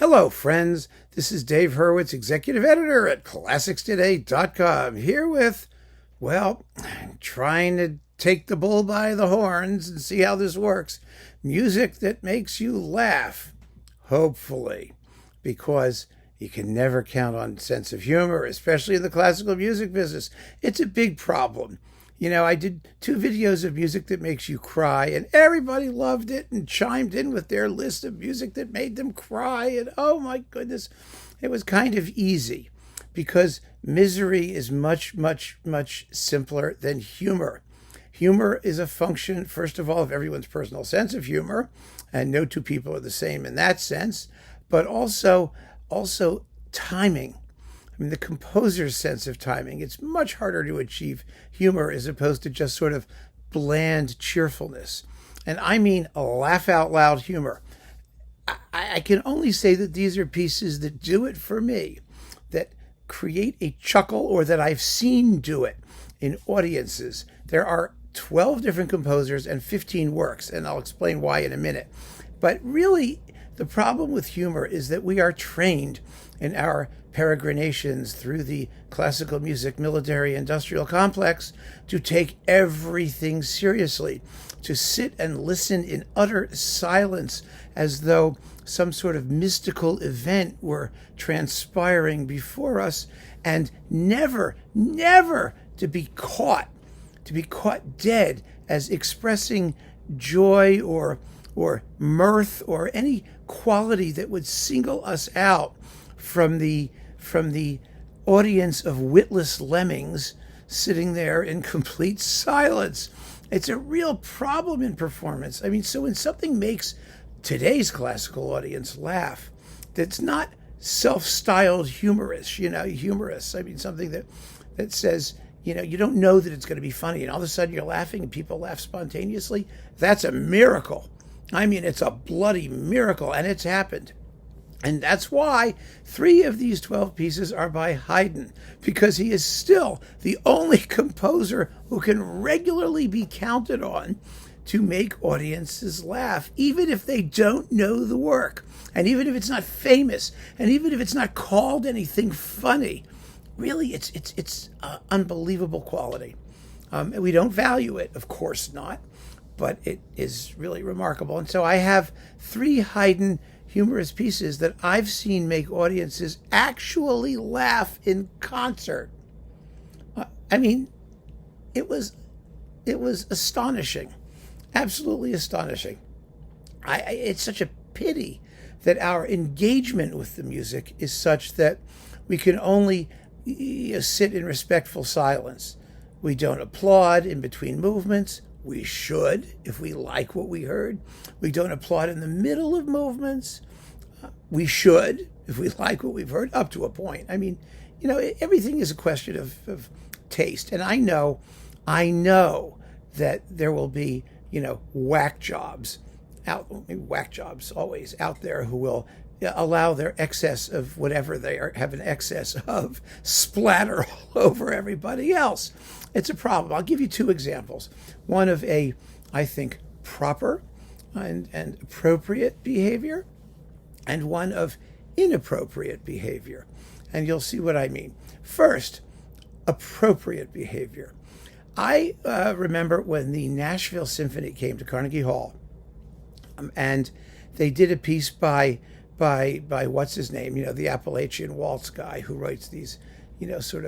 Hello, friends. This is Dave Hurwitz, executive editor at ClassicsToday.com, here with, trying to take the bull by the horns and see how this works. Music that makes you laugh, hopefully, because you can never count on sense of humor, especially in the classical music business. It's a big problem. You know, I did 2 videos of music that makes you cry, and everybody loved it and chimed in with their list of music that made them cry. And oh my goodness, it was kind of easy because misery is much, much, much simpler than humor. Humor is a function, first of all, of everyone's personal sense of humor, and no 2 people are the same in that sense, but also timing. I mean, the composer's sense of timing. It's much harder to achieve humor as opposed to just sort of bland cheerfulness. And I mean a laugh out loud humor. I can only say that these are pieces that do it for me, that create a chuckle, or that I've seen do it in audiences. There are 12 different composers and 15 works, and I'll explain why in a minute. But really, the problem with humor is that we are trained in our peregrinations through the classical music military industrial complex to take everything seriously, to sit and listen in utter silence as though some sort of mystical event were transpiring before us, and never to be caught dead as expressing joy or mirth or any quality that would single us out from the audience of witless lemmings sitting there in complete silence. It's a real problem in performance. I mean, so when something makes today's classical audience laugh, that's not self-styled humorous, I mean, something that says, you don't know that it's going to be funny, and all of a sudden you're laughing and people laugh spontaneously. That's a miracle. I mean, it's a bloody miracle, and it's happened. And that's why 3 of these 12 pieces are by Haydn, because he is still the only composer who can regularly be counted on to make audiences laugh, even if they don't know the work, and even if it's not famous, and even if it's not called anything funny. Really, it's unbelievable quality. We don't value it, of course not, but it is really remarkable. And so I have 3 Haydn humorous pieces that I've seen make audiences actually laugh in concert. I mean, it was astonishing, absolutely astonishing. It's such a pity that our engagement with the music is such that we can only sit in respectful silence. We don't applaud in between movements. We should, if we like what we heard. We don't applaud in the middle of movements. We should, if we like what we've heard, up to a point. I mean, everything is a question of taste. And I know that there will be, whack jobs always out there who will allow their excess of whatever they have an excess of splatter all over everybody else. It's a problem. I'll give you 2 examples. One of I think, proper and appropriate behavior, and one of inappropriate behavior. And you'll see what I mean. First, appropriate behavior. I remember when the Nashville Symphony came to Carnegie Hall, and they did a piece by what's his name, the Appalachian Waltz guy who writes these, sort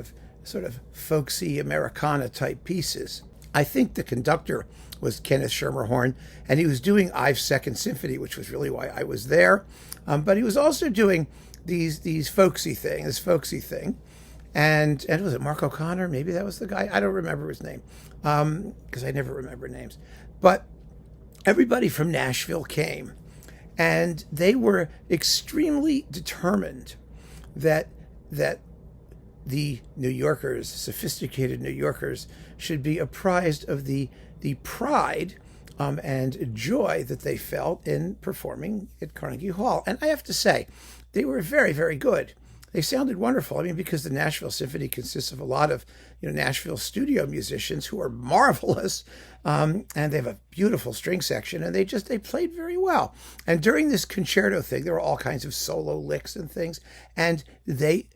of folksy Americana type pieces. I think the conductor was Kenneth Schermerhorn, and he was doing Ives' Second Symphony, which was really why I was there. But he was also doing this folksy thing. And was it Mark O'Connor? Maybe that was the guy. I don't remember his name, because I never remember names. But everybody from Nashville came, and they were extremely determined that the New Yorkers, sophisticated New Yorkers, should be apprised of the pride and joy that they felt in performing at Carnegie Hall. And I have to say, they were very, very good. they sounded wonderful. I mean, because the Nashville Symphony consists of a lot of, Nashville studio musicians who are marvelous, and they have a beautiful string section, and they played very well. And during this concerto thing, there were all kinds of solo licks and things, and they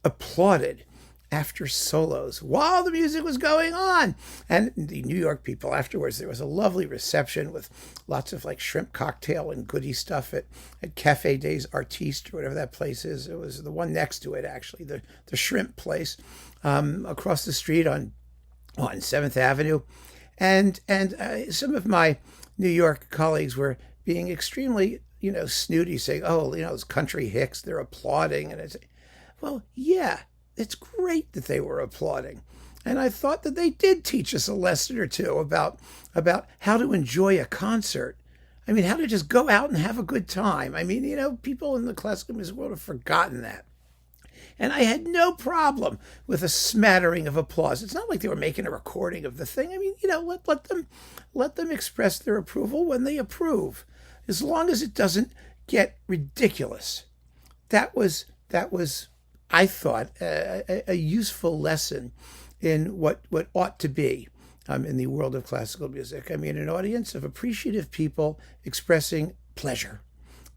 applauded after solos while the music was going on. And the New York people afterwards, there was a lovely reception with lots of like shrimp cocktail and goodie stuff at Café des Artistes, or whatever that place is. It was the one next to it, actually, the shrimp place, across the street on 7th Avenue. And some of my New York colleagues were being extremely, snooty, saying, oh, those country hicks, they're applauding. And it's, well, yeah, it's great that they were applauding. And I thought that they did teach us a lesson or two about how to enjoy a concert. I mean, how to just go out and have a good time. I mean, people in the classical music world have forgotten that. And I had no problem with a smattering of applause. It's not like they were making a recording of the thing. I mean, let them express their approval when they approve, as long as it doesn't get ridiculous. That was I thought, a useful lesson in what ought to be in the world of classical music. I mean, an audience of appreciative people expressing pleasure.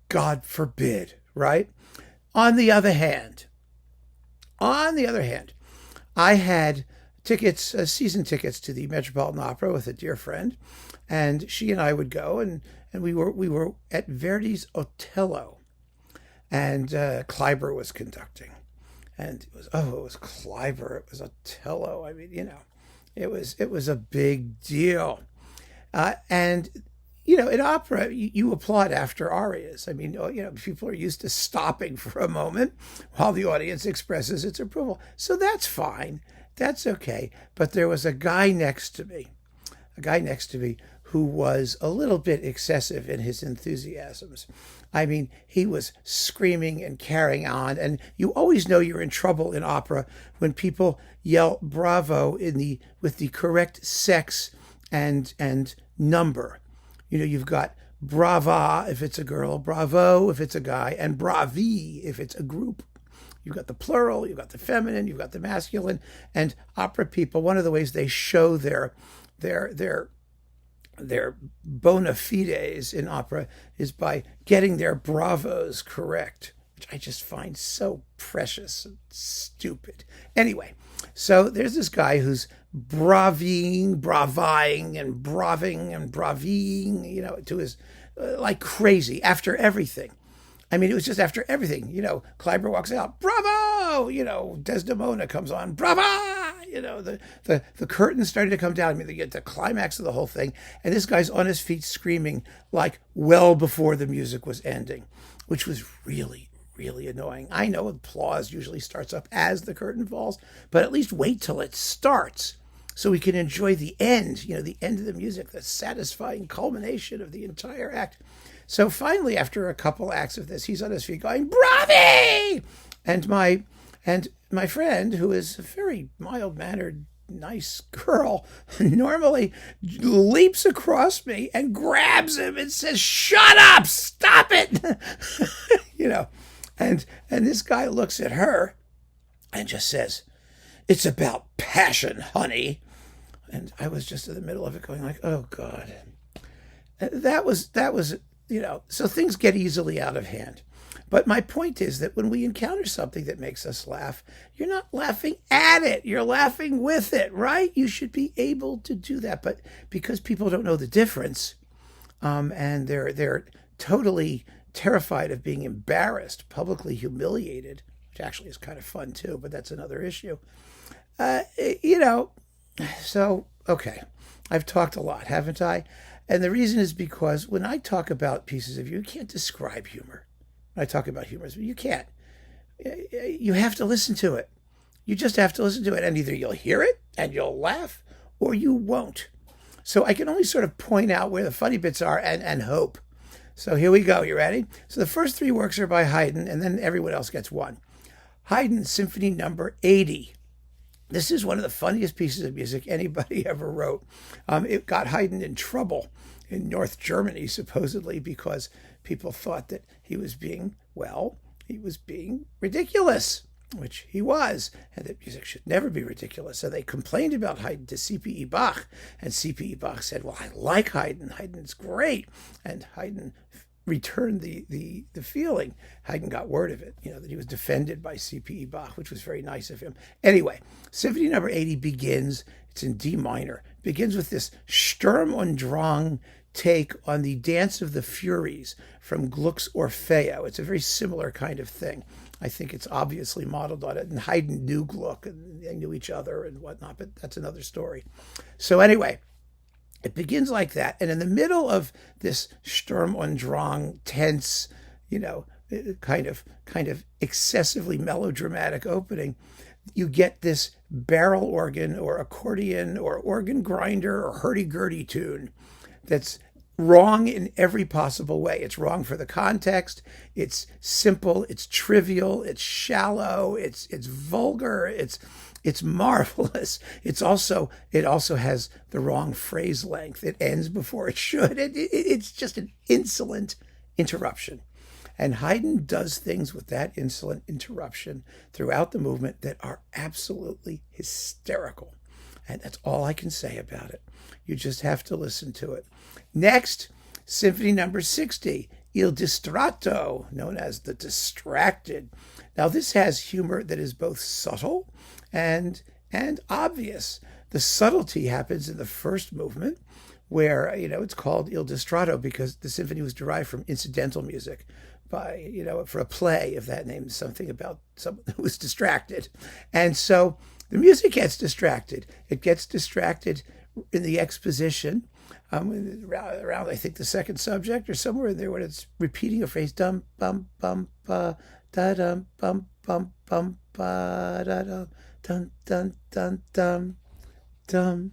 God forbid, right? On the other hand, I had tickets, season tickets to the Metropolitan Opera with a dear friend, and she and I would go, and we were at Verdi's Otello, and Kleiber was conducting. And it was Kleiber, it was Otello. I mean, it was a big deal. And, in opera, you applaud after arias. I mean, people are used to stopping for a moment while the audience expresses its approval. So that's fine. That's okay. But there was a guy next to me who was a little bit excessive in his enthusiasms. I mean, he was screaming and carrying on, and you always know you're in trouble in opera when people yell bravo with the correct sex and number. You've got brava if it's a girl, bravo if it's a guy, and bravi if it's a group. You've got the plural, you've got the feminine, you've got the masculine, and opera people, one of the ways they show their bona fides in opera is by getting their bravos correct, which I just find so precious and stupid. Anyway, so there's this guy who's braving and braving and bravying, to his like crazy after everything. I mean, it was just after everything. Kleiber walks out, bravo! Desdemona comes on, brava! The curtains started to come down. I mean, they get the climax of the whole thing. And this guy's on his feet screaming like well before the music was ending, which was really, really annoying. I know applause usually starts up as the curtain falls, but at least wait till it starts so we can enjoy the end, the end of the music, the satisfying culmination of the entire act. So finally, after a couple acts of this, he's on his feet going, bravi! And my friend, who is a very mild-mannered, nice girl, normally leaps across me and grabs him and says, shut up, stop it! And this guy looks at her and just says, it's about passion, honey. And I was just in the middle of it going like, oh, God. That was so things get easily out of hand. But my point is that when we encounter something that makes us laugh, you're not laughing at it. You're laughing with it, right? You should be able to do that. But because people don't know the difference, and they're totally terrified of being embarrassed, publicly humiliated, which actually is kind of fun too, but that's another issue. So, okay, I've talked a lot, haven't I? And the reason is because when I talk about pieces of you can't describe humor. When I talk about humor, you can't. You have to listen to it. You just have to listen to it. And either you'll hear it and you'll laugh, or you won't. So I can only sort of point out where the funny bits are and hope. So here we go. You ready? So the first three works are by Haydn, and then everyone else gets one. Haydn, Symphony No. 80. This is one of the funniest pieces of music anybody ever wrote. It got Haydn in trouble in North Germany, supposedly, because people thought that he was being, he was being ridiculous, which he was, and that music should never be ridiculous. So they complained about Haydn to C.P.E. Bach, and C.P.E. Bach said, well, I like Haydn. Haydn's great. And Haydn returned the feeling. Haydn got word of it, that he was defended by C.P.E. Bach, which was very nice of him. Anyway, Symphony number 80 begins, it's in D minor, begins with this Sturm und Drang take on the Dance of the Furies from Gluck's Orfeo. It's a very similar kind of thing. I think it's obviously modeled on it. And Haydn knew Gluck, and they knew each other and whatnot, but that's another story. So anyway, it begins like that. And in the middle of this Sturm und Drang, tense, kind of excessively melodramatic opening, you get this barrel organ or accordion or organ grinder or hurdy-gurdy tune that's wrong in every possible way. It's wrong for the context. It's simple. It's trivial. It's shallow. It's vulgar. It's marvelous. It also has the wrong phrase length. It ends before it should. It's just an insolent interruption. And Haydn does things with that insolent interruption throughout the movement that are absolutely hysterical. And that's all I can say about it. You just have to listen to it. Next, Symphony number 60, Il Distratto, known as the Distracted. Now, this has humor that is both subtle and obvious. The subtlety happens in the first movement, where, it's called Il Distratto because the symphony was derived from incidental music by, for a play of that name, something about someone who was distracted. And so the music gets distracted. It gets distracted in the exposition, around I think the second subject or somewhere in there when it's repeating a phrase, dum bum bum ba da dum bum bum bum ba da dum dun dun dun dum dum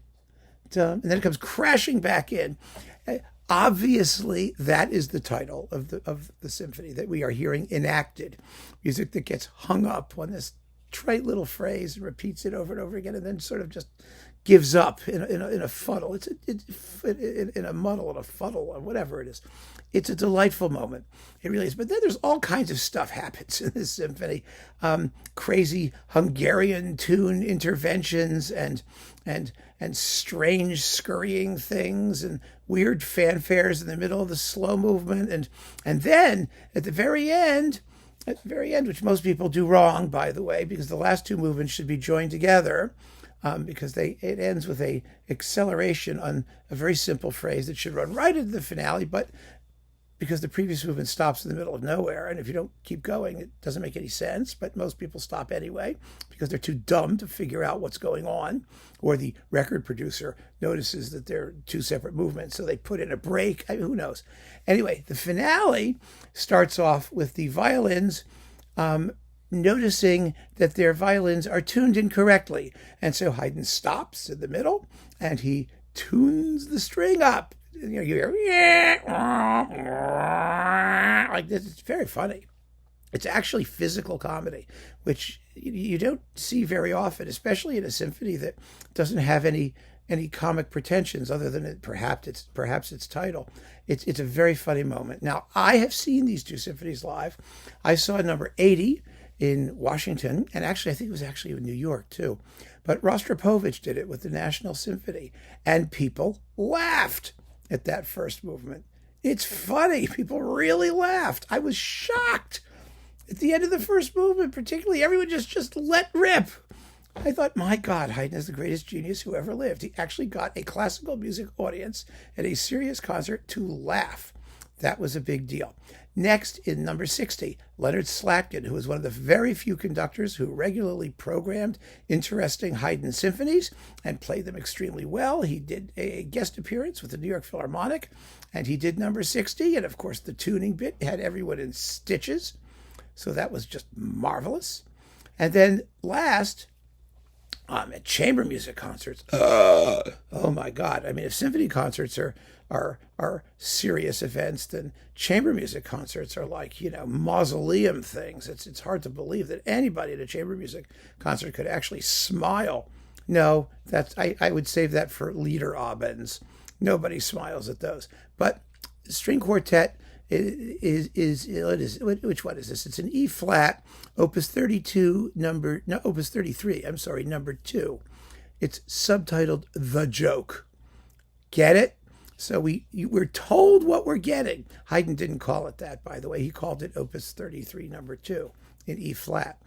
dum, and then it comes crashing back in. Obviously, that is the title of the symphony that we are hearing enacted, music that gets hung up on this trite little phrase and repeats it over and over again, and then sort of just gives up in a fuddle. It's in a muddle, in a fuddle, or whatever it is. It's a delightful moment. It really is. But then there's all kinds of stuff happens in this symphony. Crazy Hungarian tune interventions and strange scurrying things and weird fanfares in the middle of the slow movement. And then at the very end, which most people do wrong, by the way, because the last two movements should be joined together, because it ends with a acceleration on a very simple phrase that should run right into the finale, but because the previous movement stops in the middle of nowhere, and if you don't keep going, it doesn't make any sense, but most people stop anyway because they're too dumb to figure out what's going on, or the record producer notices that they're two separate movements, so they put in a break. Who knows? Anyway, the finale starts off with the violins noticing that their violins are tuned incorrectly. And so Haydn stops in the middle and he tunes the string up. You hear like this. It's very funny. It's actually physical comedy, which you don't see very often, especially in a symphony that doesn't have any comic pretensions other than perhaps its title. It's a very funny moment. Now, I have seen these two symphonies live. I saw number 80 in Washington, and actually I think it was actually in New York too. But Rostropovich did it with the National Symphony, and people laughed at that first movement. It's funny. People really laughed. I was shocked. At the end of the first movement, particularly, everyone just let rip. I thought, my God, Haydn is the greatest genius who ever lived. He actually got a classical music audience at a serious concert to laugh. That was a big deal. Next, in number 60, Leonard Slatkin, who was one of the very few conductors who regularly programmed interesting Haydn symphonies and played them extremely well. He did a guest appearance with the New York Philharmonic, and he did number 60. And of course, the tuning bit had everyone in stitches. So that was just marvelous. And then last, at chamber music concerts, oh my God. I mean, if symphony concerts are serious events, then chamber music concerts are like, mausoleum things. It's hard to believe that anybody at a chamber music concert could actually smile. No, I would save that for Liederabends. Nobody smiles at those. But string quartet which one is this? It's an E flat, Opus 32, Opus 33. I'm sorry, number 2. It's subtitled "The Joke." Get it? So we're told what we're getting. Haydn didn't call it that, by the way. He called it Opus 33, number 2, in E flat.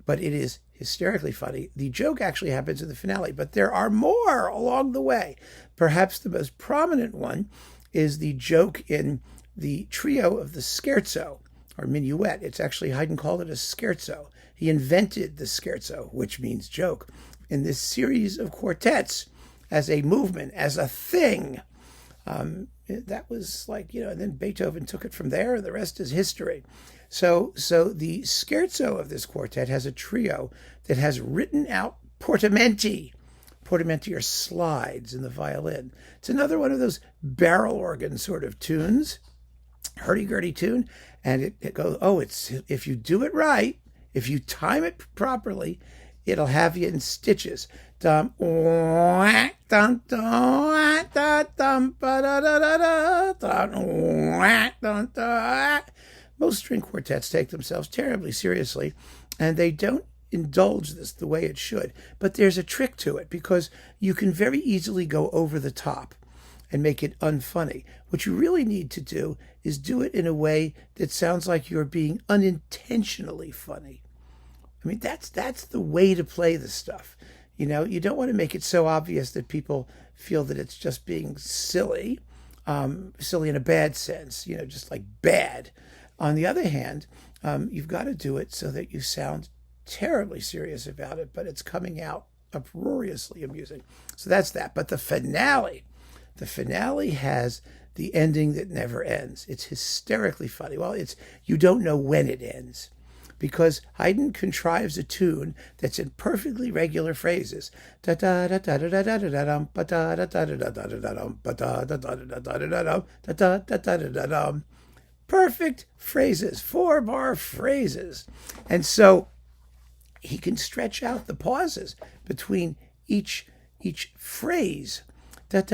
But it is hysterically funny. The joke actually happens in the finale, but there are more along the way. Perhaps the most prominent one is the joke in the trio of the scherzo, or minuet. It's actually, Haydn called it a scherzo. He invented the scherzo, which means joke, in this series of quartets as a movement, as a thing. That was like, and then Beethoven took it from there, and the rest is history. So the scherzo of this quartet has a trio that has written out portamenti. Portamenti are slides in the violin. It's another one of those barrel organ sort of tunes, hurdy-gurdy tune, and it goes, if you do it right, if you time it properly, it'll have you in stitches. Dum, dum, dum, dum, dum. Most string quartets take themselves terribly seriously, and they don't indulge this the way it should. But there's a trick to it, because you can very easily go over the top and make it unfunny. What you really need to do is do it in a way that sounds like you're being unintentionally funny. I mean, that's the way to play this stuff. You don't want to make it so obvious that people feel that it's just being silly, silly in a bad sense, just like bad. On the other hand, you've got to do it so that you sound terribly serious about it, but it's coming out uproariously amusing. So that's that. But the finale has the ending that never ends. It's hysterically funny. Well, you don't know when it ends, because Haydn contrives a tune that's in perfectly regular phrases. Perfect phrases, 4-bar phrases. And so he can stretch out the pauses between each phrase. And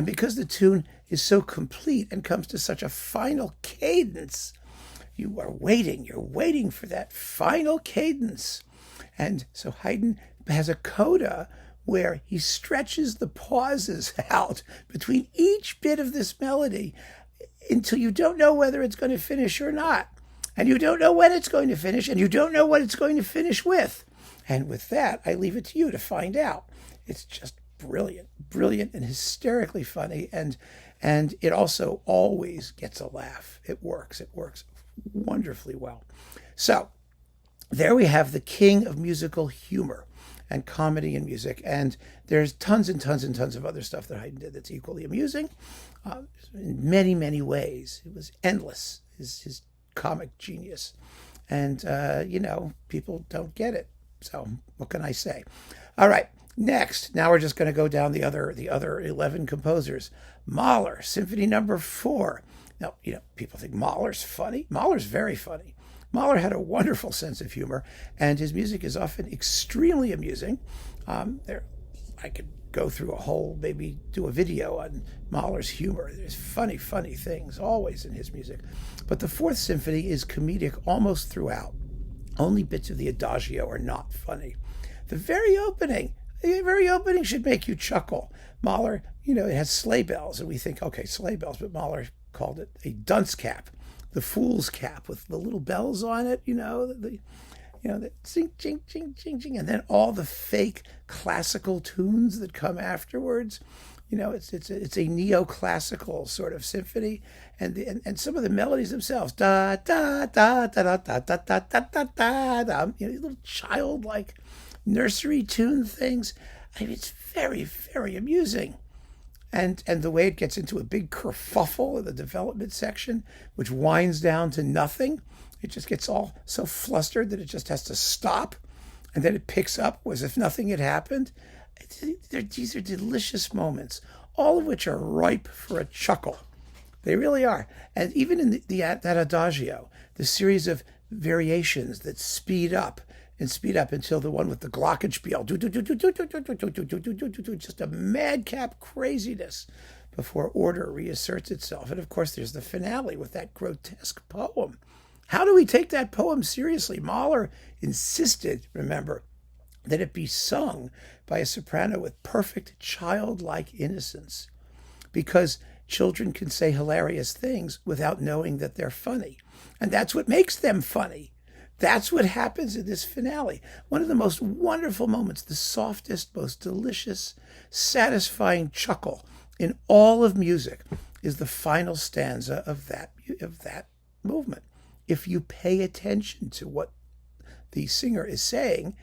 because the tune is so complete and comes to such a final cadence, you're waiting for that final cadence. And so Haydn has a coda where he stretches the pauses out between each bit of this melody until you don't know whether it's going to finish or not. And you don't know when it's going to finish, and you don't know what it's going to finish with. And with that, I leave it to you to find out. It's just brilliant and hysterically funny, and it also always gets a laugh. It works wonderfully well. So there we have the king of musical humor and comedy and music, and there's tons and tons and tons of other stuff that Haydn did that's equally amusing in many, many ways. It was endless, his comic genius, and people don't get it. So what can I say? All right. Next, now we're just going to go down the other 11 composers. Mahler, Symphony No. 4. Now, people think Mahler's funny. Mahler's very funny. Mahler had a wonderful sense of humor, and his music is often extremely amusing. I could go through maybe do a video on Mahler's humor. There's funny things always in his music. But the 4th Symphony is comedic almost throughout. Only bits of the Adagio are not funny. The very opening should make you chuckle. Mahler, it has sleigh bells, and we think, okay, sleigh bells, but Mahler called it a dunce cap, the fool's cap with the little bells on it, the ching, ching, ching, ching, ching, and then all the fake classical tunes that come afterwards. It's a neoclassical sort of symphony, and some of the melodies themselves, da da da da da da da da da da da, little childlike nursery tune things. I mean, it's very, very amusing. And the way it gets into a big kerfuffle in the development section, which winds down to nothing. It just gets all so flustered that it just has to stop. And then it picks up as if nothing had happened. These are delicious moments, all of which are ripe for a chuckle. They really are. And even in that Adagio, the series of variations that speed up and speed up until the one with the glockenspiel, just a madcap craziness before order reasserts itself. And of course, there's the finale with that grotesque poem. How do we take that poem seriously? Mahler insisted, remember, that it be sung by a soprano with perfect childlike innocence, because children can say hilarious things without knowing that they're funny. And that's what makes them funny. That's what happens in this finale. One of the most wonderful moments, the softest, most delicious, satisfying chuckle in all of music is the final stanza of that movement. If you pay attention to what the singer is saying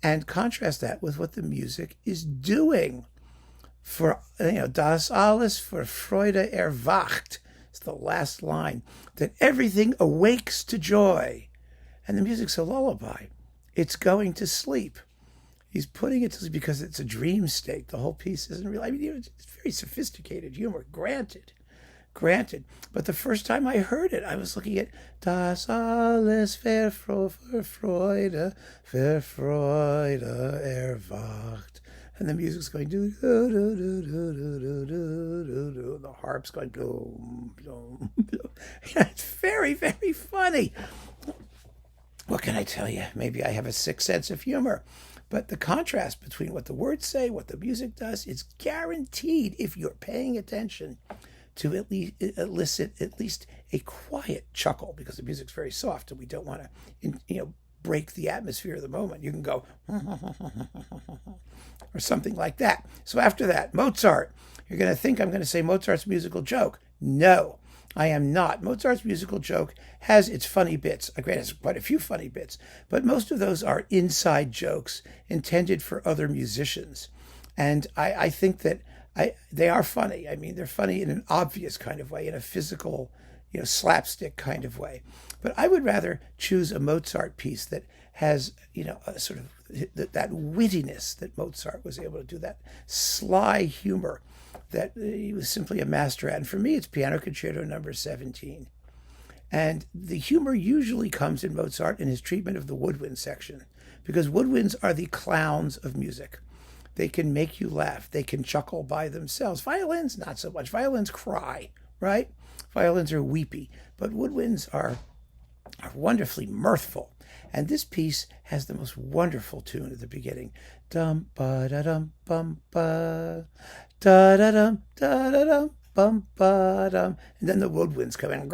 and contrast that with what the music is doing. For, das alles für Freude erwacht. It's the last line. That everything awakes to joy. And the music's a lullaby. It's going to sleep. He's putting it to sleep because it's a dream state. The whole piece isn't real. It's very sophisticated humor, granted. But the first time I heard it, I was looking at Das alles für Freude erwacht. And the music's going do do do do do do do do. The harp's going boom boom. It's very, very funny. What can I tell you? Maybe I have a sick sense of humor. But the contrast between what the words say, what the music does, is guaranteed if you're paying attention to at least elicit at least a quiet chuckle, because the music's very soft and we don't want to, break the atmosphere of the moment. You can go or something like that. So after that, Mozart. You're going to think I'm going to say Mozart's musical joke. No, I am not. Mozart's musical joke has its funny bits. Granted, it's quite a few funny bits, but most of those are inside jokes intended for other musicians. And I think that they are funny. I mean, they're funny in an obvious kind of way, in a physical, slapstick kind of way. But I would rather choose a Mozart piece that has, a sort of that wittiness that Mozart was able to do, that sly humor that he was simply a master at. And for me, it's Piano Concerto number 17. And the humor usually comes in Mozart in his treatment of the woodwind section, because woodwinds are the clowns of music. They can make you laugh. They can chuckle by themselves. Violins, not so much. Violins cry, right? Violins are weepy, but woodwinds are wonderfully mirthful. And this piece has the most wonderful tune at the beginning. Dum ba da dum bum ba da da dum bum ba dum. And then the woodwinds come in.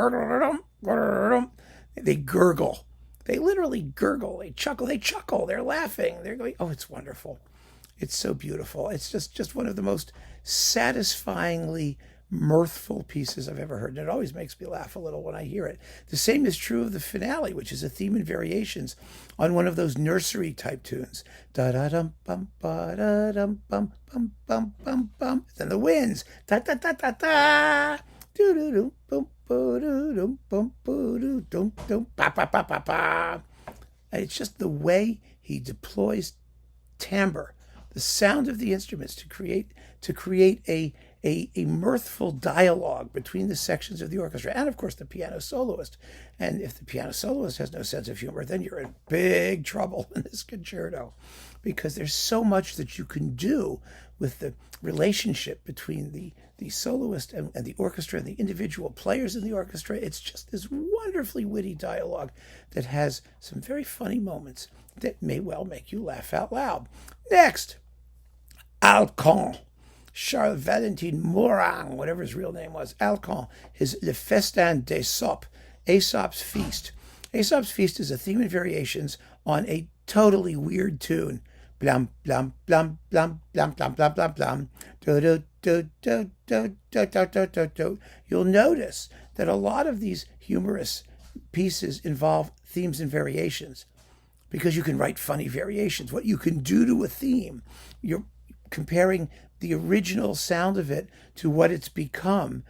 They gurgle. They literally gurgle. They chuckle. They're laughing. They're going, oh, it's wonderful. It's so beautiful. It's just one of the most satisfyingly mirthful pieces I've ever heard. And it always makes me laugh a little when I hear it. The same is true of the finale, which is a theme and variations on one of those nursery type tunes. Da da dum bum ba da dum bum bum bum bum bum. Then the winds. Da da da da da. Do do do bum bo do dum bum bo do dum dum ba ba ba ba ba. It's just the way he deploys timbre, the sound of the instruments, to create a mirthful dialogue between the sections of the orchestra and, of course, the piano soloist. And if the piano soloist has no sense of humor, then you're in big trouble in this concerto, because there's so much that you can do with the relationship between the soloist and the orchestra and the individual players in the orchestra. It's just this wonderfully witty dialogue that has some very funny moments that may well make you laugh out loud. Next, Alkan. Charles Valentin Morang, whatever his real name was, Alkan, his Le Festin d'Aesop, Aesop's Feast. Aesop's Feast is a theme and variations on a totally weird tune. Blam, blam, blam, blam, blam, blam, blam, blam, blam. Do, do, do, do, do, do, do, do, do, do. You'll notice that a lot of these humorous pieces involve themes and variations, because you can write funny variations. What you can do to a theme, you're comparing the original sound of it to what it's become,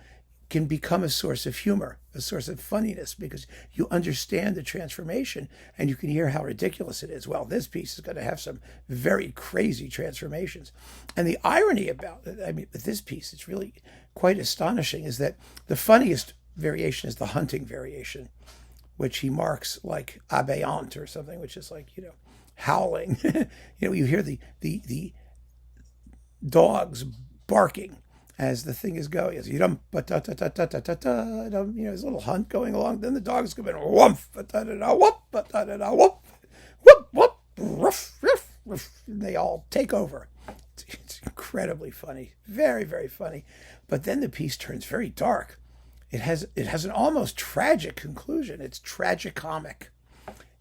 can become a source of humor, a source of funniness, because you understand the transformation and you can hear how ridiculous it is. Well, this piece is going to have some very crazy transformations. And the irony about it, with this piece, it's really quite astonishing, is that the funniest variation is the hunting variation, which he marks like abeant or something, which is like, howling. You hear the dogs barking as the thing is going. It's his little hunt going along. Then the dogs come in, woof, whoop, whoop, whoop, whoop, ruff, ruff, ruff, and they all take over. It's incredibly funny, very, very funny. But then the piece turns very dark. It has an almost tragic conclusion. It's tragicomic.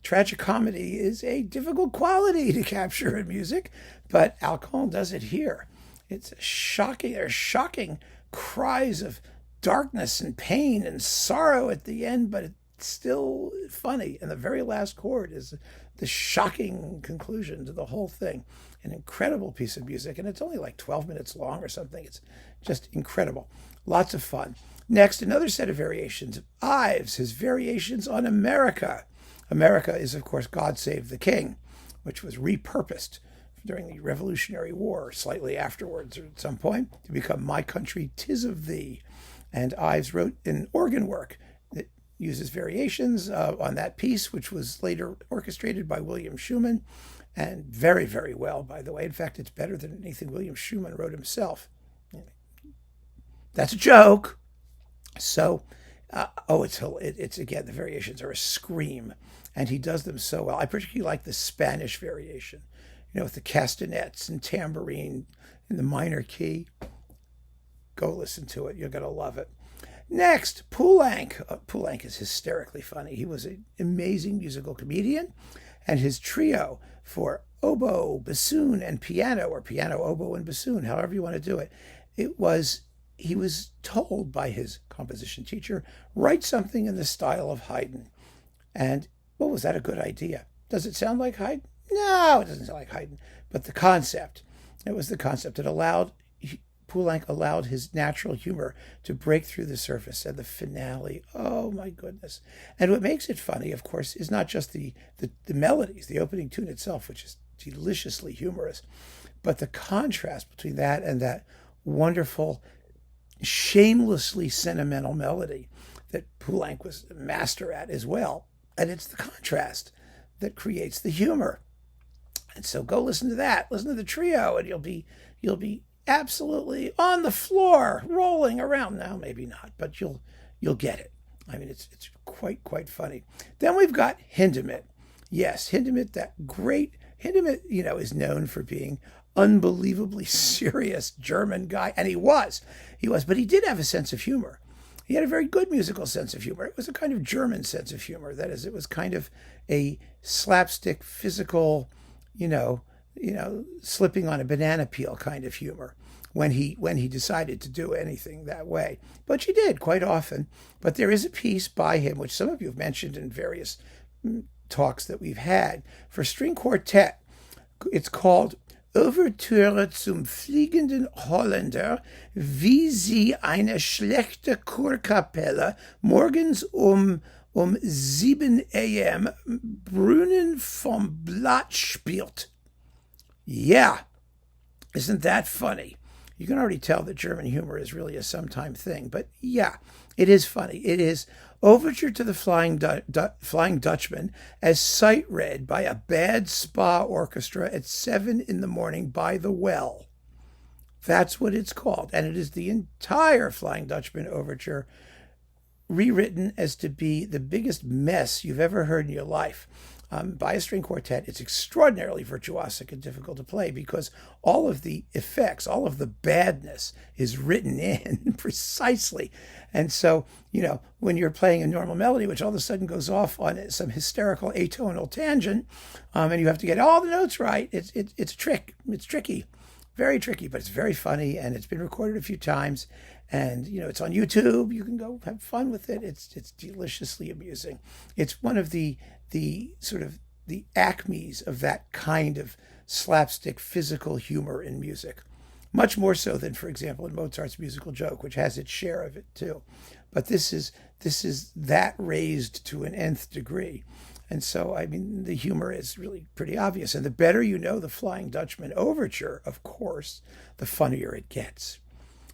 Tragicomedy is a difficult quality to capture in music, but Alkan does it here. It's shocking. There's shocking cries of darkness and pain and sorrow at the end, but it's still funny. And the very last chord is the shocking conclusion to the whole thing. An incredible piece of music, and it's only like 12 minutes long or something. It's just incredible. Lots of fun. Next, another set of variations of Ives, his variations on America. America is, of course, God Save the King, which was repurposed during the Revolutionary War, slightly afterwards or at some point, to become My Country, 'Tis of Thee. And Ives wrote an organ work that uses variations on that piece, which was later orchestrated by William Schumann, and very, very well, by the way. In fact, it's better than anything William Schumann wrote himself. That's a joke. So, it's again, the variations are a scream, and he does them so well. I particularly like the Spanish variation, with the castanets and tambourine in the minor key. Go listen to it. You're going to love it. Next, Poulenc. Poulenc is hysterically funny. He was an amazing musical comedian, and his trio for oboe, bassoon, and piano, or piano, oboe, and bassoon, however you want to do it, he was told by his composition teacher, write something in the style of Haydn. And, well, was that a good idea? Does it sound like Haydn? No, it doesn't sound like Haydn. But the concept, it was the concept that Poulenc allowed his natural humor to break through the surface. And the finale, oh my goodness. And what makes it funny, of course, is not just the melodies, the opening tune itself, which is deliciously humorous, but the contrast between that and that wonderful, shamelessly sentimental melody that Poulenc was a master at as well. And it's the contrast that creates the humor. And so go listen to that. Listen to the trio, and you'll be absolutely on the floor, rolling around. Now, maybe not, but you'll get it. I mean, it's quite funny. Then we've got Hindemith. Yes, Hindemith, that great Hindemith, is known for being unbelievably serious German guy, and he was, but he did have a sense of humor. He had a very good musical sense of humor. It was a kind of German sense of humor. That is, it was kind of a slapstick, physical, slipping on a banana peel kind of humor when he decided to do anything that way. But he did quite often. But there is a piece by him, which some of you have mentioned in various talks that we've had, for string quartet. It's called Ouvertüre zum Fliegenden Holländer, wie sie eine schlechte Kurkapelle morgens um 7 a.m. Brunnen vom Blatt spielt. Yeah, isn't that funny? You can already tell that German humor is really a sometime thing, but yeah, it is funny. It is Overture to the Flying Dutchman as sight read by a Bad Spa Orchestra at 7 a.m. by the well. That's what it's called. And it is the entire Flying Dutchman Overture rewritten as to be the biggest mess you've ever heard in your life. By a string quartet. It's extraordinarily virtuosic and difficult to play because all of the effects, all of the badness is written in precisely. And so, when you're playing a normal melody, which all of a sudden goes off on some hysterical atonal tangent, and you have to get all the notes right, it's a trick. It's tricky, very tricky, but it's very funny, and it's been recorded a few times. And, it's on YouTube. You can go have fun with it. It's deliciously amusing. It's one of the sort of the acmes of that kind of slapstick physical humor in music. Much more so than, for example, in Mozart's musical joke, which has its share of it too. But this is that raised to an nth degree. And so, the humor is really pretty obvious. And the better you know the Flying Dutchman Overture, of course, the funnier it gets.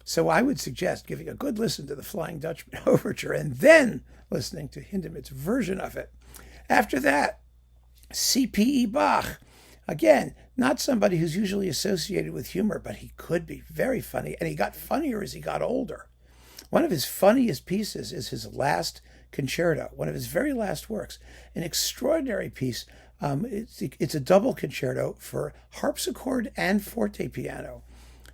So I would suggest giving a good listen to the Flying Dutchman Overture and then listening to Hindemith's version of it. After that, C.P.E. Bach. Again, not somebody who's usually associated with humor, but he could be very funny, and he got funnier as he got older. One of his funniest pieces is his last concerto, one of his very last works, an extraordinary piece. It's a double concerto for harpsichord and forte piano.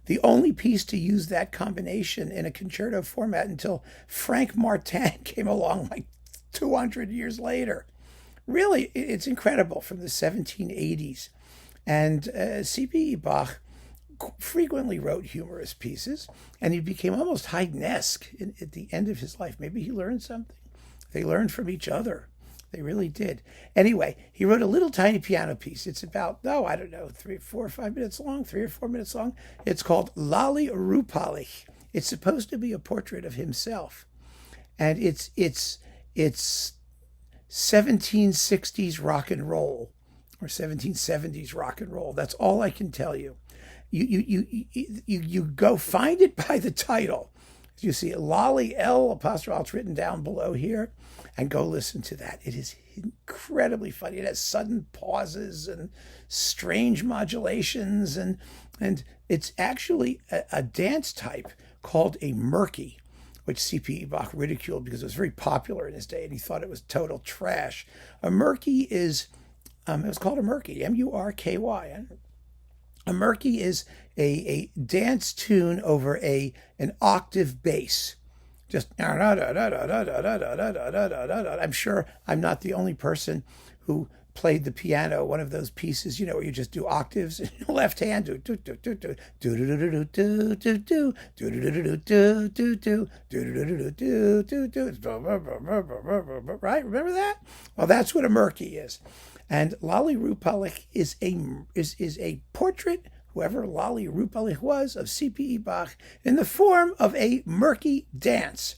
The only piece to use that combination in a concerto format until Frank Martin came along like 200 years later. Really, it's incredible, from the 1780s. And C.P.E. Bach frequently wrote humorous pieces, and he became almost Haydnesque at the end of his life. Maybe he learned something. They learned from each other. They really did. Anyway, he wrote a little tiny piano piece. It's about, I don't know, 3 or 4 minutes long. It's called Lali Rupalich. It's supposed to be a portrait of himself. And it's 1760s rock and roll, or 1770s rock and roll. That's all I can tell you. You go find it by the title. You see Lali, L apostrophe, it's written down below here, and go listen to that. It is incredibly funny. It has sudden pauses and strange modulations, and it's actually a dance type called a murky, which C.P.E. Bach ridiculed because it was very popular in his day, and he thought it was total trash. A murky is, it was called a murky, M-U-R-K-Y. A murky is a dance tune over an octave bass. Just, I'm sure I'm not the only person who played the piano, one of those pieces, where you just do octaves in your left hand, right? Remember that? Well, that's what a murky is. And Lali Rupalich is a portrait, whoever Lali Rupalich was, of C.P.E. Bach in the form of a murky dance.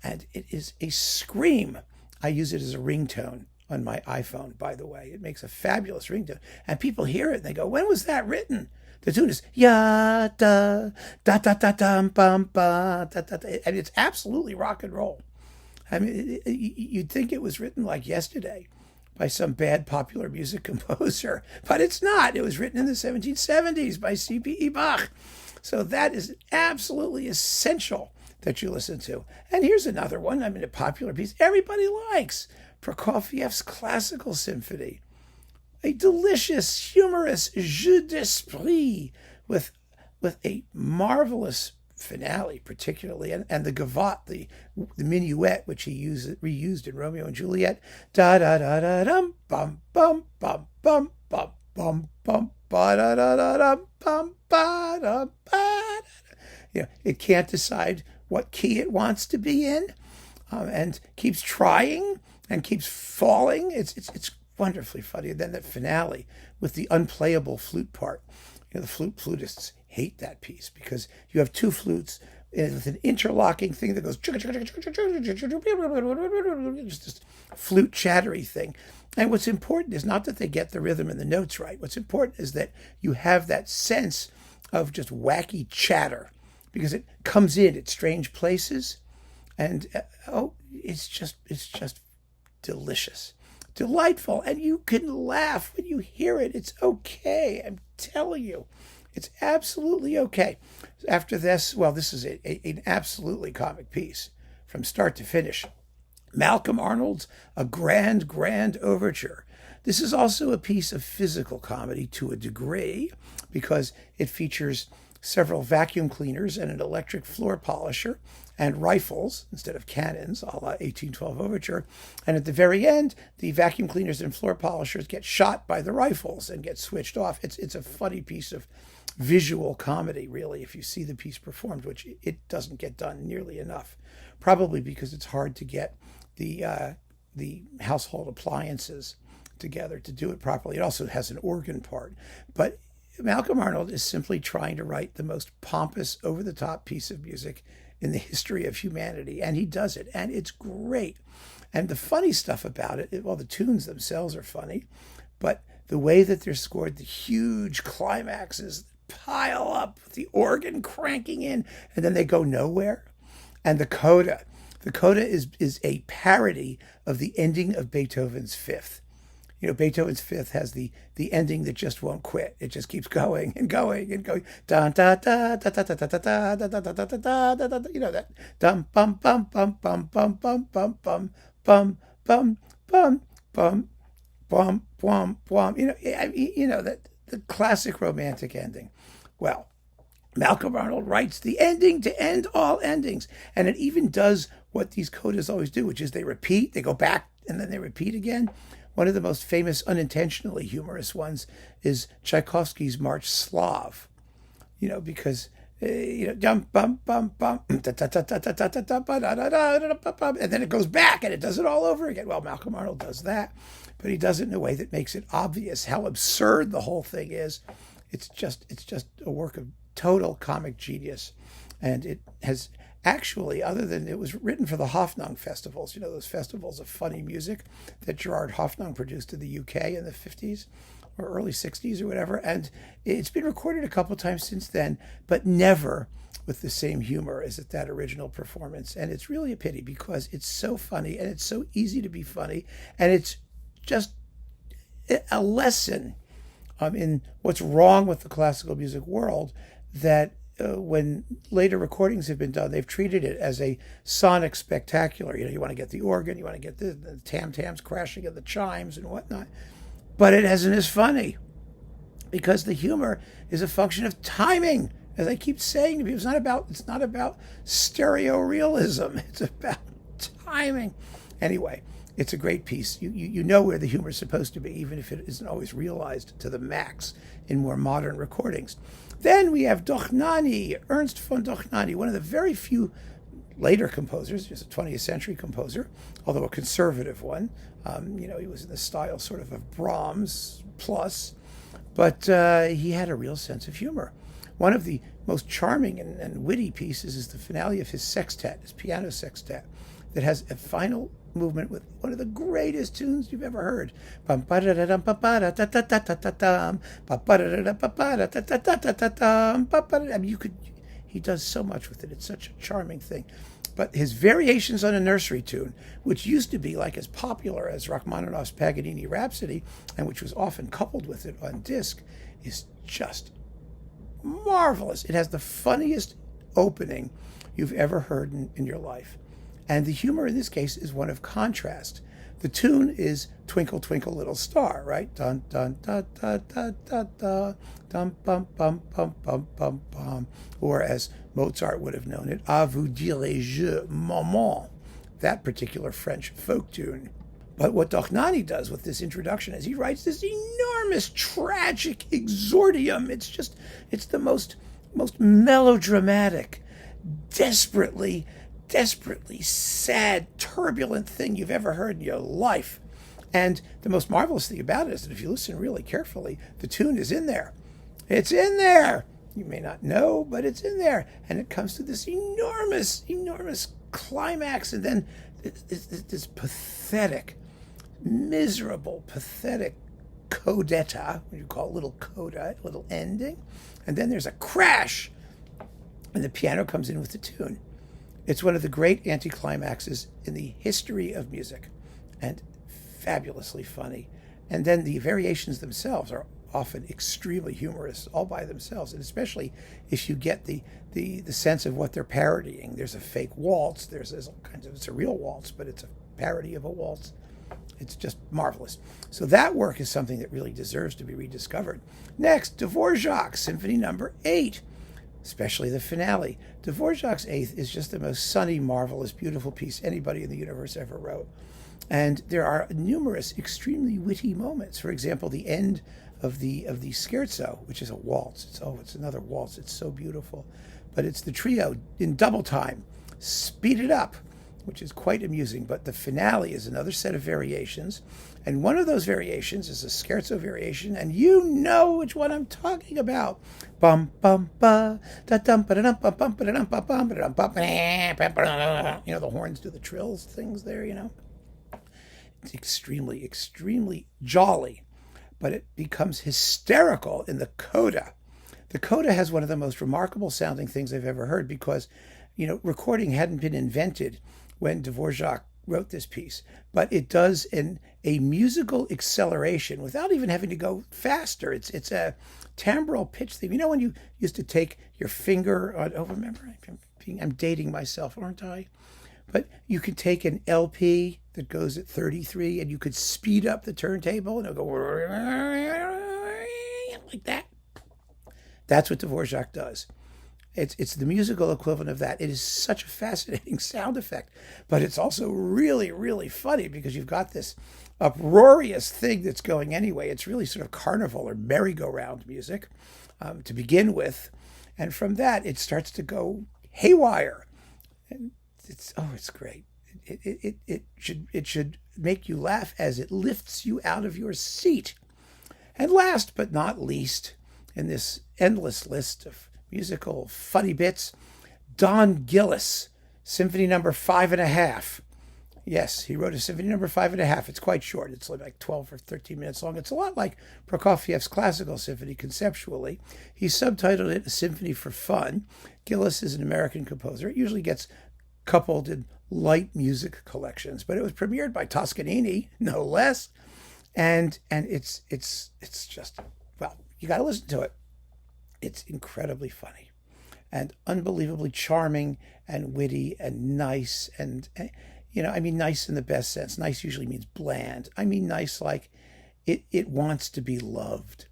And it is a scream. I use it as a ringtone on my iPhone, by the way. It makes a fabulous ringtone. And people hear it and they go, when was that written? The tune is ya da da da da dum bum ba da da da, and it's absolutely rock and roll. I mean, you'd think it was written like yesterday by some bad popular music composer, but it's not. It was written in the 1770s by C.P.E. Bach. So that is absolutely essential that you listen to. And here's another one. A popular piece everybody likes. Prokofiev's Classical Symphony. A delicious, humorous jeu d'esprit with a marvelous finale, particularly, and the gavotte, the minuet, which he reused in Romeo and Juliet. Da da da da dum bum bum bum bum bum bum bum ba da da da dum bum ba da ba. It can't decide what key it wants to be in, and keeps trying and keeps falling. It's wonderfully funny. And then the finale with the unplayable flute part. The flutists hate that piece because you have two flutes with an interlocking thing that goes just this flute chattery thing. And what's important is not that they get the rhythm and the notes right. What's important is that you have that sense of just wacky chatter, because it comes in at strange places, and it's just delicious, delightful, and you can laugh when you hear it. It's okay. I'm telling you, it's absolutely okay. After this, this is an absolutely comic piece from start to finish. Malcolm Arnold's A Grand, Grand Overture. This is also a piece of physical comedy to a degree, because it features several vacuum cleaners and an electric floor polisher and rifles instead of cannons, a la 1812 Overture. And at the very end, the vacuum cleaners and floor polishers get shot by the rifles and get switched off. It's a funny piece of visual comedy, really, if you see the piece performed, which it doesn't get done nearly enough, probably because it's hard to get the household appliances together to do it properly. It also has an organ part. But Malcolm Arnold is simply trying to write the most pompous, over-the-top piece of music in the history of humanity, and he does it, and it's great. And the funny stuff about it, the tunes themselves are funny, but the way that they're scored, the huge climaxes pile up, the organ cranking in, and then they go nowhere. And the coda is a parody of the ending of Beethoven's Fifth. Beethoven's Fifth has the ending that just won't quit. It just keeps going and going and going. Da da da da da da da da da da da da da da da. That dum bum bum bum bum bum bum bum bum bum bum bum bum bum bum bum. That the classic romantic ending. Well, Malcolm Arnold writes the ending to end all endings, and it even does what these codas always do, which is they repeat, they go back, and then they repeat again. One of the most famous unintentionally humorous ones is Tchaikovsky's March Slav, because bum bum bum bum, and then it goes back and it does it all over again. Well, Malcolm Arnold does that, but he does it in a way that makes it obvious how absurd the whole thing is. It's just a work of total comic genius, and it has actually, other than it was written for the Hoffnung festivals, those festivals of funny music that Gerard Hoffnung produced in the UK in the 50s or early 60s or whatever. And it's been recorded a couple times since then, but never with the same humor as at that original performance. And it's really a pity because it's so funny and it's so easy to be funny. And it's just a lesson in what's wrong with the classical music world, that when later recordings have been done, they've treated it as a sonic spectacular. You want to get the organ, you want to get the tam-tams crashing and the chimes and whatnot. But it isn't as funny because the humor is a function of timing. As I keep saying to people, it's not about stereo realism. It's about timing. Anyway, it's a great piece. You know where the humor is supposed to be, even if it isn't always realized to the max in more modern recordings. Then we have Dochnani, Ernst von Dochnani, one of the very few later composers, just a 20th century composer, although a conservative one. He was in the style sort of Brahms plus, but he had a real sense of humor. One of the most charming and witty pieces is the finale of his sextet, his piano sextet, that has a final movement with one of the greatest tunes you've ever heard. He does so much with it. It's such a charming thing. But his variations on a nursery tune, which used to be like as popular as Rachmaninoff's Paganini Rhapsody, and which was often coupled with it on disc, is just marvelous. It has the funniest opening you've ever heard in your life. And the humor in this case is one of contrast. The tune is Twinkle, Twinkle, Little Star, right? Dun, dun, dun, dun, dun, dun, dun, dun, bum, bum, bum, bum, bum, bum. Or as Mozart would have known it, À vous dirai-je, maman, that particular French folk tune. But what Dochnani does with this introduction is he writes this enormous, tragic exordium. It's the most melodramatic, desperately sad, turbulent thing you've ever heard in your life. And the most marvelous thing about it is that if you listen really carefully, the tune is in there. It's in there. You may not know, but it's in there. And it comes to this enormous climax, and then this pathetic, miserable, pathetic codetta, what you call a little coda, a little ending. And then there's a crash, and the piano comes in with the tune. It's one of the great anti-climaxes in the history of music, and fabulously funny. And then the variations themselves are often extremely humorous all by themselves, and especially if you get the sense of what they're parodying. There's a fake waltz, there's all kinds of, it's a real waltz, but it's a parody of a waltz. It's just marvelous. So that work is something that really deserves to be rediscovered. Next, Dvorak's Symphony No. 8. Especially the finale. Dvorak's Eighth is just the most sunny, marvelous, beautiful piece anybody in the universe ever wrote. And there are numerous extremely witty moments. For example, the end of the scherzo, which is a waltz. It's another waltz. It's so beautiful. But it's the trio in double time, speeded up, which is quite amusing. But the finale is another set of variations. And one of those variations is a scherzo variation, and you know which one I'm talking about. Bum bum ba da dum ba da dum bum bum ba da dum bum bum ba da dum bum. The horns do the trills things there. It's extremely jolly, but it becomes hysterical in the coda. The coda has one of the most remarkable sounding things I've ever heard because, recording hadn't been invented when Dvorak wrote this piece, but it does a musical acceleration without even having to go faster. It's a timbral pitch theme. You know when you used to take your finger on, oh, remember, I'm dating myself, aren't I? But you could take an LP that goes at 33 and you could speed up the turntable and it'll go like that. That's what Dvorak does. It's the musical equivalent of that. It is such a fascinating sound effect, but it's also really, really funny because you've got this uproarious thing that's going anyway. It's really sort of carnival or merry-go-round music to begin with. And from that, it starts to go haywire. And it's great. It should make you laugh as it lifts you out of your seat. And last but not least, in this endless list of musical funny bits, Don Gillis, Symphony No. 5½. Yes, he wrote a Symphony No. 5½. It's quite short. It's like 12 or 13 minutes long. It's a lot like Prokofiev's classical symphony conceptually. He subtitled it A Symphony for Fun. Gillis is an American composer. It usually gets coupled in light music collections, but it was premiered by Toscanini, no less. And it's just, well, you got to listen to it. It's incredibly funny and unbelievably charming and witty and nice. And, I mean nice in the best sense. Nice usually means bland. I mean nice like it wants to be loved.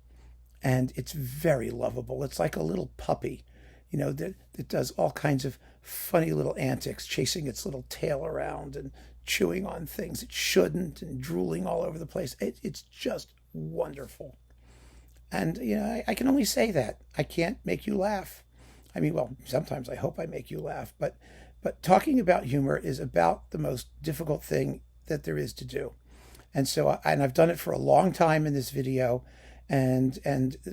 And it's very lovable. It's like a little puppy, that does all kinds of funny little antics, chasing its little tail around and chewing on things it shouldn't and drooling all over the place. It's just wonderful. And, I can only say that. I can't make you laugh. I mean, well, sometimes I hope I make you laugh, but talking about humor is about the most difficult thing that there is to do. And so, I've done it for a long time in this video, and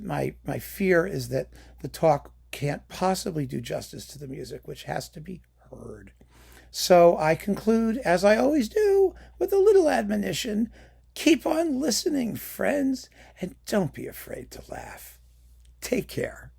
my fear is that the talk can't possibly do justice to the music, which has to be heard. So I conclude, as I always do, with a little admonition. Keep on listening, friends, and don't be afraid to laugh. Take care.